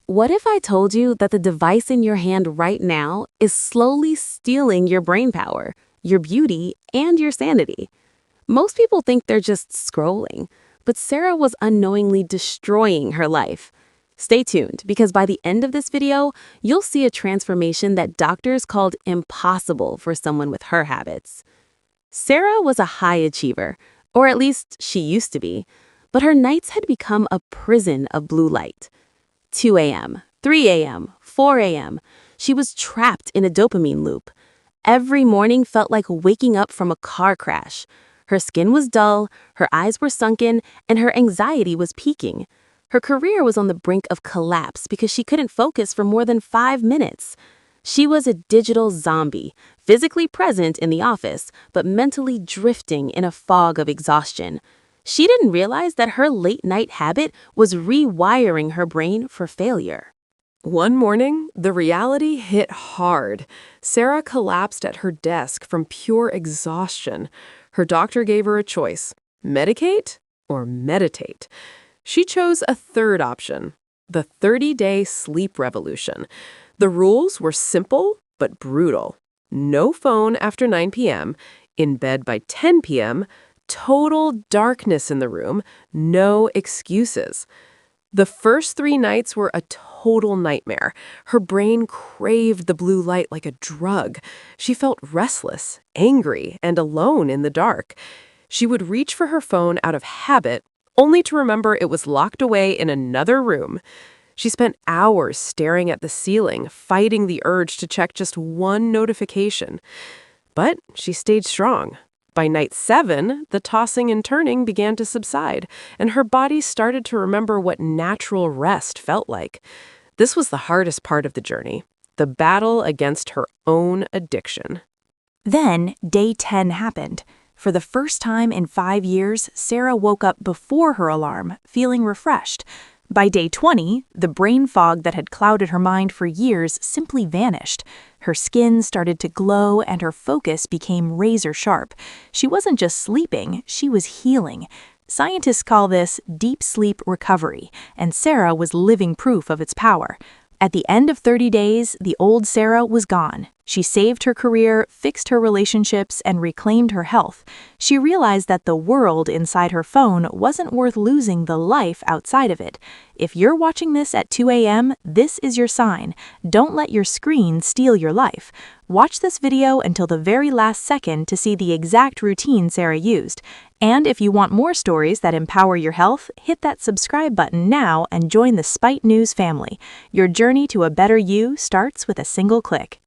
What if I told you that the device in your hand right now is slowly stealing your brain power, your beauty, and your sanity? Most people think they're just scrolling, but Sarah was unknowingly destroying her life. Stay tuned, because by the end of this video, you'll see a transformation that doctors called impossible for someone with her habits. Sarah was a high achiever, or at least she used to be, but her nights had become a prison of blue light. 2 a.m., 3 a.m., 4 a.m., she was trapped in a dopamine loop. Every morning felt like waking up from a car crash. Her skin was dull, her eyes were sunken, and her anxiety was peaking. Her career was on the brink of collapse because she couldn't focus for more than 5 minutes. She was a digital zombie, physically present in the office, but mentally drifting in a fog of exhaustion. She didn't realize that her late-night habit was rewiring her brain for failure. One morning, the reality hit hard. Sarah collapsed at her desk from pure exhaustion. Her doctor gave her a choice: medicate or meditate. She chose a third option, the 30-day sleep revolution. The rules were simple but brutal. No phone after 9 p.m., in bed by 10 p.m., total darkness in the room, no excuses. The first 3 nights were a total nightmare. Her brain craved the blue light like a drug. She felt restless, angry, and alone in the dark. She would reach for her phone out of habit, only to remember it was locked away in another room. She spent hours staring at the ceiling, fighting the urge to check just one notification. But she stayed strong. By night 7, the tossing and turning began to subside, and her body started to remember what natural rest felt like. This was the hardest part of the journey, the battle against her own addiction. Then, day 10 happened. For the first time in 5 years, Sarah woke up before her alarm, feeling refreshed. By day 20, the brain fog that had clouded her mind for years simply vanished. Her skin started to glow and her focus became razor sharp. She wasn't just sleeping, she was healing. Scientists call this deep sleep recovery, and Sarah was living proof of its power. At the end of 30 days, the old Sarah was gone. She saved her career, fixed her relationships, and reclaimed her health. She realized that the world inside her phone wasn't worth losing the life outside of it. If you're watching this at 2 a.m., this is your sign. Don't let your screen steal your life. Watch this video until the very last second to see the exact routine Sarah used. And if you want more stories that empower your health, hit that subscribe button now and join the Spite News family. Your journey to a better you starts with a single click.